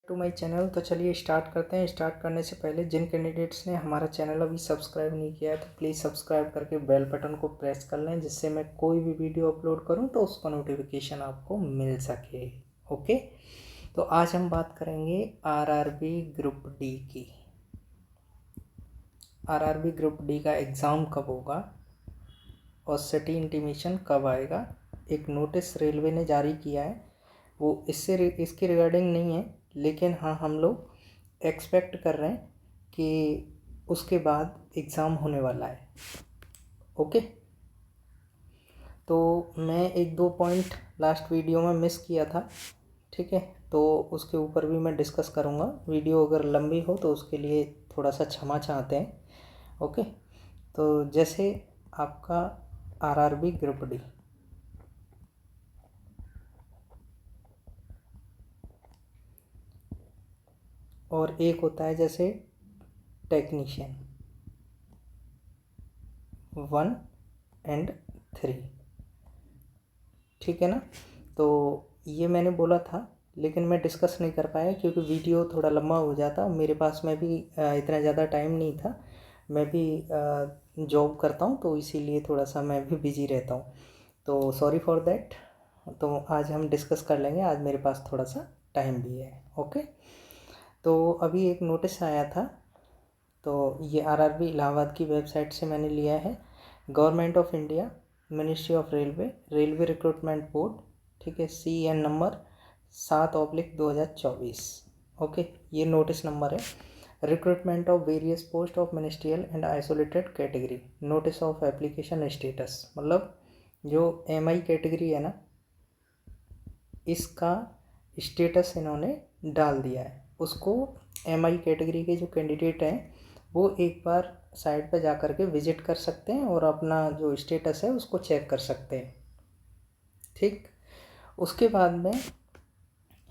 To my channel. तो चलिए start करते हैं। स्टार्ट करने से पहले जिन कैंडिडेट्स ने हमारा चैनल अभी सब्सक्राइब नहीं किया है तो प्लीज़ सब्सक्राइब करके बेल बटन को प्रेस कर लें, जिससे मैं कोई भी वीडियो अपलोड करूं तो उसका नोटिफिकेशन आपको मिल सके। ओके, तो आज हम बात करेंगे आरआरबी ग्रुप डी की। आरआरबी ग्रुप डी का एग्ज़ाम कब होगा और सिटी इंटीमेशन कब आएगा। एक नोटिस रेलवे ने जारी किया है, वो इसके रिगार्डिंग नहीं है, लेकिन हाँ हम लोग एक्सपेक्ट कर रहे हैं कि उसके बाद एग्ज़ाम होने वाला है। ओके, तो मैं एक दो पॉइंट लास्ट वीडियो में मिस किया था, ठीक है, तो उसके ऊपर भी मैं डिस्कस करूँगा। वीडियो अगर लंबी हो तो उसके लिए थोड़ा सा क्षमा चाहते हैं। ओके, तो जैसे आपका आरआरबी ग्रुप डी, और एक होता है जैसे टेक्नीशियन 1 और 3, ठीक है ना। तो ये मैंने बोला था, लेकिन मैं डिस्कस नहीं कर पाया क्योंकि वीडियो थोड़ा लंबा हो जाता। मेरे पास में भी इतना ज़्यादा टाइम नहीं था। मैं भी जॉब करता हूँ, तो इसीलिए थोड़ा सा मैं भी बिजी रहता हूँ, तो सॉरी फॉर देट। तो आज हम डिस्कस कर लेंगे, आज मेरे पास थोड़ा सा टाइम भी है। ओके, तो अभी एक नोटिस आया था, तो ये आरआरबी इलाहाबाद की वेबसाइट से मैंने लिया है। Government of India, ministry of railway, railway recruitment board, ठीक है, CN नंबर 7/2024। ओके, ये नोटिस नंबर है। Recruitment of various post of ministerial and isolated category, notice of application status. मतलब जो MI कैटेगरी है ना, इसका स्टेटस इन्होंने डाल दिया है। उसको MI कैटेगरी के जो कैंडिडेट हैं वो एक बार साइट पर जा कर के विज़िट कर सकते हैं और अपना जो स्टेटस है उसको चेक कर सकते हैं, ठीक। उसके बाद में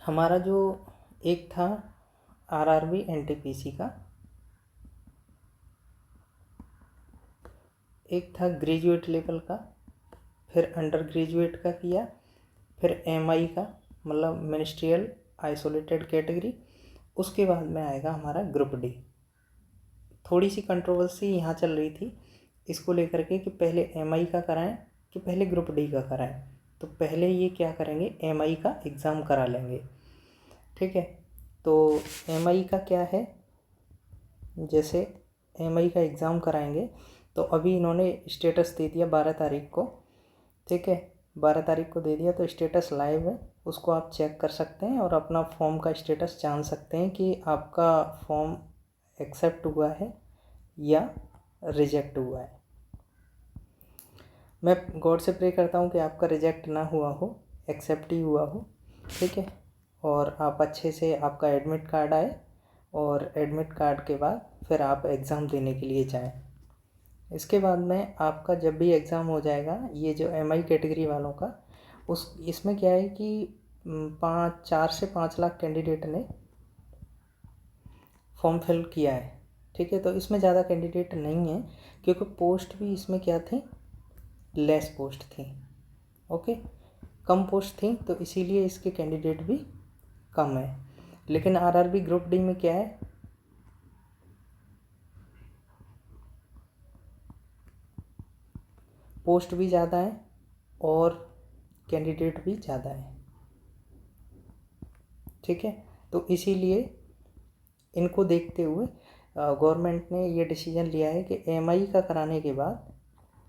हमारा जो एक था आरआरबी NTPC का, एक था ग्रेजुएट लेवल का, फिर अंडर ग्रेजुएट का किया, फिर MI का मतलब मिनिस्ट्रियल आइसोलेटेड कैटेगरी। उसके बाद में आएगा हमारा ग्रुप डी। थोड़ी सी कंट्रोवर्सी यहाँ चल रही थी इसको लेकर के कि पहले MI का कराएं कि पहले ग्रुप डी का कराएं। तो पहले ये क्या करेंगे, MI का एग्ज़ाम करा लेंगे, ठीक है। तो MI का क्या है, जैसे MI का एग्ज़ाम कराएंगे तो अभी इन्होंने स्टेटस दे दिया 12 तारीख को, ठीक है, 12 तारीख को दे दिया, तो स्टेटस लाइव है, उसको आप चेक कर सकते हैं और अपना फॉर्म का स्टेटस जान सकते हैं कि आपका फॉर्म एक्सेप्ट हुआ है या रिजेक्ट हुआ है। मैं गॉड से प्रे करता हूँ कि आपका रिजेक्ट ना हुआ हो, एक्सेप्ट ही हुआ हो, ठीक है, और आप अच्छे से आपका एडमिट कार्ड आए और एडमिट कार्ड के बाद फिर आप एग्ज़ाम देने के लिए जाएं। इसके बाद में आपका जब भी एग्ज़ाम हो जाएगा, ये जो MI कैटेगरी वालों का, इसमें क्या है कि 4 से 5 लाख कैंडिडेट ने फॉर्म फिल किया है, ठीक है। तो इसमें ज़्यादा कैंडिडेट नहीं है क्योंकि पोस्ट भी इसमें क्या थी, लेस पोस्ट थी। ओके, कम पोस्ट थी, तो इसीलिए इसके कैंडिडेट भी कम है। लेकिन आरआरबी ग्रुप डी में क्या है, पोस्ट भी ज़्यादा है और कैंडिडेट भी ज़्यादा है, ठीक है। तो इसीलिए इनको देखते हुए गवर्नमेंट ने ये डिसीजन लिया है कि MI का कराने के बाद,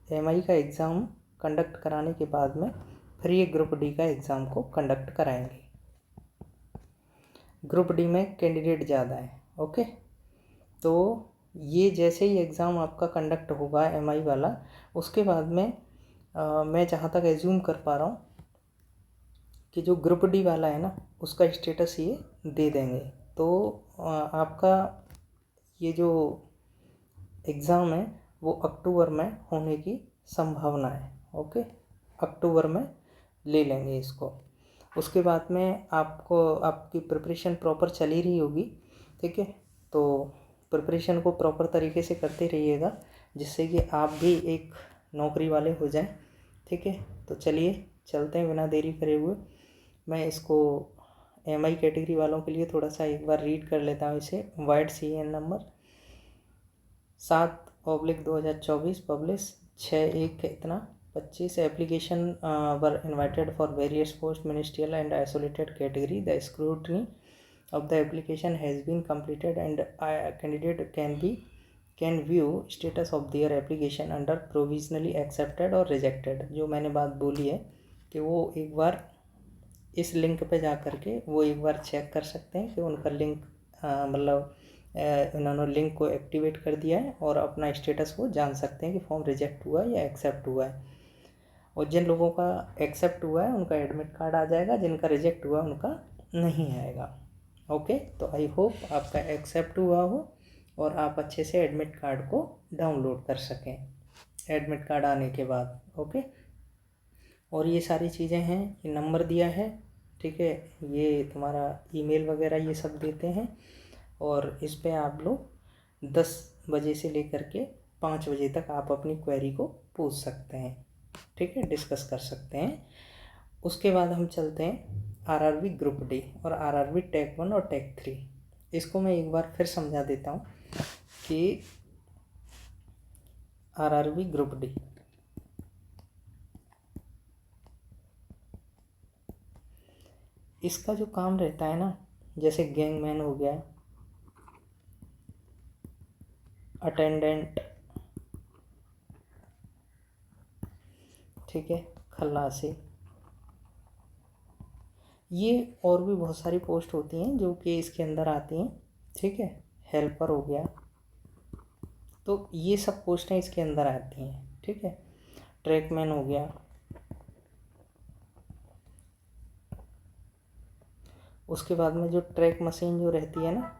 MI का एग्ज़ाम कंडक्ट कराने के बाद में फिर ये ग्रुप डी का एग्ज़ाम को कंडक्ट कराएंगे। ग्रुप डी में कैंडिडेट ज़्यादा है। ओके, तो ये जैसे ही एग्ज़ाम आपका कंडक्ट होगा MI वाला, उसके बाद में मैं जहाँ तक एज्यूम कर पा रहा हूँ कि जो ग्रुप डी वाला है ना, उसका स्टेटस ये दे देंगे। तो आपका ये जो एग्ज़ाम है वो अक्टूबर में होने की संभावना है। ओके, अक्टूबर में ले लेंगे इसको। उसके बाद में आपको आपकी प्रिपरेशन प्रॉपर चल ही रही होगी, ठीक है, तो प्रिपरेशन को प्रॉपर तरीके से करते रहिएगा, जिससे कि आप भी एक नौकरी वाले हो जाएं, ठीक है। तो चलिए चलते हैं बिना देरी करे हुए। मैं इसको MI कैटेगरी वालों के लिए थोड़ा सा एक बार रीड कर लेता हूँ इसे। वाइड CN नंबर 7/2024 पब्लिश 6/1 इतना 25 application were invited for various post ministerial and isolated category. The scrutiny of the application has been completed and a candidate can view status of their application under provisionally accepted or rejected। जो मैंने बात बोली है कि वो एक बार इस link पे जा कर के वो एक बार चेक कर सकते हैं कि उनका लिंक मतलब उन्होंने लिंक को एक्टिवेट कर दिया है और अपना स्टेटस को जान सकते हैं कि फॉर्म रिजेक्ट हुआ है या एक्सेप्ट हुआ है। और जिन लोगों का एक्सेप्ट हुआ है उनका एडमिट कार्ड आ जाएगा, जिनका रिजेक्ट हुआ उनका नहीं आएगा। ओके, तो आई होप आपका एक्सेप्ट हुआ हो और आप अच्छे से एडमिट कार्ड को डाउनलोड कर सकें एडमिट कार्ड आने के बाद। ओके, और ये सारी चीज़ें हैं, ये नंबर दिया है, ठीक है, ये तुम्हारा ईमेल वगैरह ये सब देते हैं और इस पे आप लोग 10 बजे से लेकर के 5 बजे तक आप अपनी क्वेरी को पूछ सकते हैं, ठीक है, डिस्कस कर सकते हैं। उसके बाद हम चलते हैं RRB ग्रुप डी और RRB टैग 1 और टैग 3। इसको मैं एक बार फिर समझा देता हूँ कि RRB ग्रुप डी इसका जो काम रहता है ना, जैसे गैंगमैन हो गया, अटेंडेंट, ठीक है, खल्लासी, ये और भी बहुत सारी पोस्ट होती हैं जो कि इसके अंदर आती हैं, ठीक है, हेल्पर हो गया, तो ये सब पोस्टें इसके अंदर आती हैं, ठीक है, ट्रैकमैन हो गया। उसके बाद में जो ट्रैक मशीन जो रहती है ना,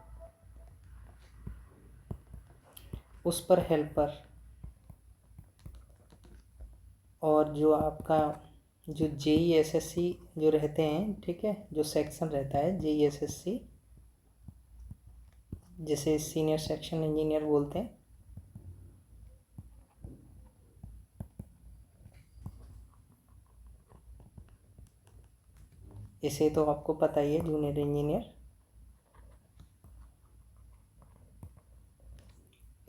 उस पर हेल्पर, और जो आपका जो JEE SSC जो रहते हैं, ठीक है, जो सेक्शन रहता है JEE SSC, जिसे सीनियर सेक्शन इंजीनियर बोलते हैं, इसे तो आपको पता ही है, जूनियर इंजीनियर।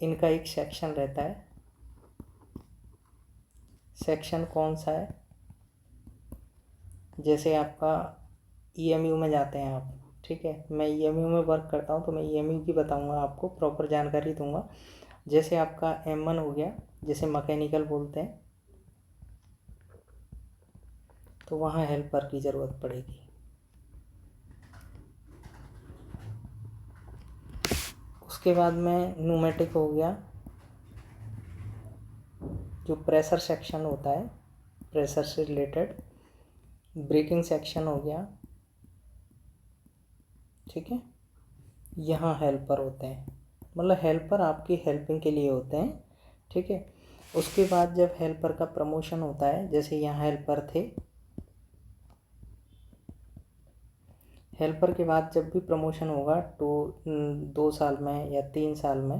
इनका एक सेक्शन रहता है, सेक्शन कौन सा है, जैसे आपका EMU में जाते हैं आप, ठीक है, मैं EMU में वर्क करता हूँ तो मैं EMU की बताऊँगा, आपको प्रॉपर जानकारी दूंगा। जैसे आपका M1 हो गया, जैसे मैकेनिकल बोलते हैं, तो वहाँ हेल्पर की ज़रूरत पड़ेगी। उसके बाद में न्यूमेटिक हो गया, जो प्रेशर सेक्शन होता है, प्रेशर से रिलेटेड, ब्रेकिंग सेक्शन हो गया, ठीक है, यहाँ हेल्पर होते हैं, मतलब हेल्पर आपकी हेल्पिंग के लिए होते हैं, ठीक है। उसके बाद जब हेल्पर का प्रमोशन होता है, जैसे यहाँ हेल्पर थे, हेल्पर के बाद जब भी प्रमोशन होगा तो 2 साल में या 3 साल में,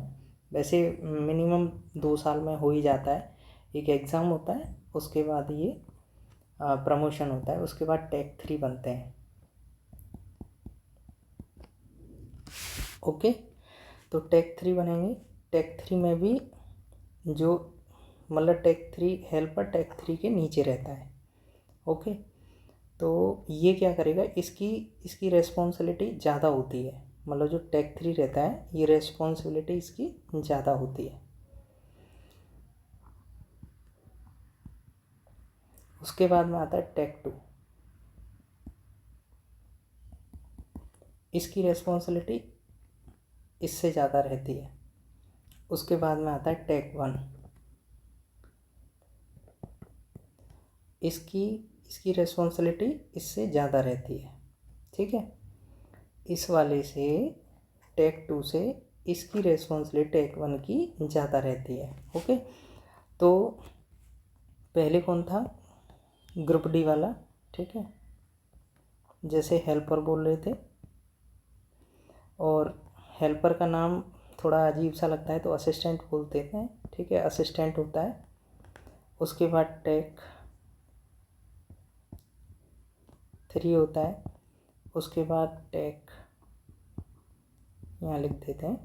वैसे मिनिमम 2 साल में हो ही जाता है, एक एग्ज़ाम होता है, उसके बाद ये प्रमोशन होता है। उसके बाद टैग 3 बनते हैं। ओके, तो टैग 3 बनेंगे। टैग 3 में भी जो मतलब टैग 3 हेल्पर टैग 3 के नीचे रहता है। ओके, तो ये क्या करेगा, इसकी रेस्पॉन्सिबिलिटी ज़्यादा होती है, मतलब जो टैग 3 रहता है ये रेस्पॉन्सिबिलिटी इसकी ज़्यादा होती है। उसके बाद में आता है टैग 2, इसकी रेस्पॉन्सिबिलिटी इससे ज़्यादा रहती है। उसके बाद में आता है टैग 1, इसकी रेस्पॉन्सिबिलिटी इससे ज़्यादा रहती है, ठीक है। इस वाले से टैग 2 से इसकी रेस्पॉन्सिबिलिटी टैग 1 की ज़्यादा रहती है। ओके, तो पहले कौन था, ग्रुप डी वाला, ठीक है, जैसे हेल्पर बोल रहे थे, और हेल्पर का नाम थोड़ा अजीब सा लगता है तो असिस्टेंट बोलते हैं, ठीक है, असिस्टेंट होता है। उसके बाद टैग 3 होता है, उसके बाद टैग यहाँ लिख देते हैं,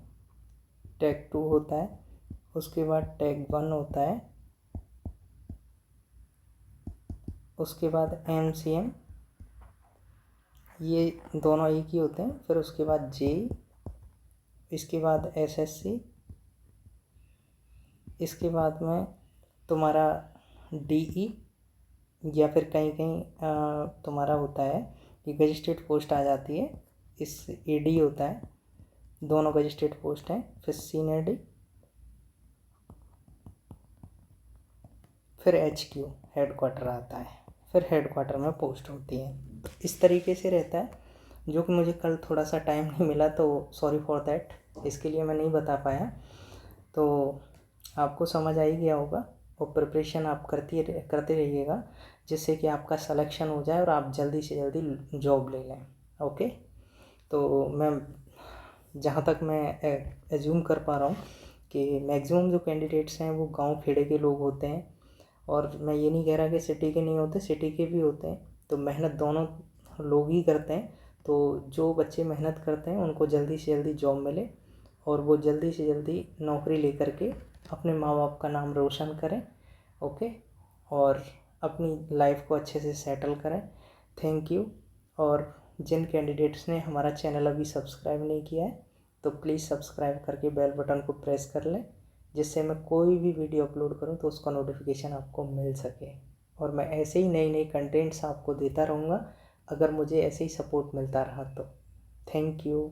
टैग 2 होता है। उसके बाद टैग 1 होता है। उसके बाद MCM, ये दोनों एक ही होते हैं। फिर उसके बाद JEE, इसके बाद SSC, इसके बाद में तुम्हारा DE, या फिर कहीं कहीं तुम्हारा होता है कि गजिस्ट्रेट पोस्ट आ जाती है, इस AD होता है, दोनों गजिस्ट्रेट पोस्ट हैं। फिर सीनियर डी, फिर HQ हेड क्वार्टर आता है, फिर हेड क्वार्टर में पोस्ट होती है। तो इस तरीके से रहता है, जो कि मुझे कल थोड़ा सा टाइम नहीं मिला, तो सॉरी फॉर दैट, इसके लिए मैं नहीं बता पाया। तो आपको समझ आ ही गया होगा, और प्रिपरेशन आप करते रहिएगा, जिससे कि आपका सिलेक्शन हो जाए और आप जल्दी से जल्दी जॉब ले लें। ओके, तो मैं जहाँ तक मैं एज्यूम कर पा रहा हूँ कि मैक्सिमम जो कैंडिडेट्स हैं वो गांव खेड़े के लोग होते हैं, और मैं ये नहीं कह रहा कि सिटी के नहीं होते, सिटी के भी होते हैं। तो मेहनत दोनों लोग ही करते हैं। तो जो बच्चे मेहनत करते हैं उनको जल्दी से जल्दी जॉब मिले, और वो जल्दी से जल्दी नौकरी लेकर के अपने माँ बाप का नाम रोशन करें। ओके, और अपनी लाइफ को अच्छे से सेटल करें। Thank you. और जिन कैंडिडेट्स ने हमारा चैनल अभी सब्सक्राइब नहीं किया है, तो प्लीज़ सब्सक्राइब करके बेल बटन को प्रेस कर लें, जिससे मैं कोई भी वीडियो अपलोड करूं तो उसका नोटिफिकेशन आपको मिल सके। और मैं ऐसे ही नई नई कंटेंट्स आपको देता रहूँगा, अगर मुझे ऐसे ही सपोर्ट मिलता रहा तो। Thank you.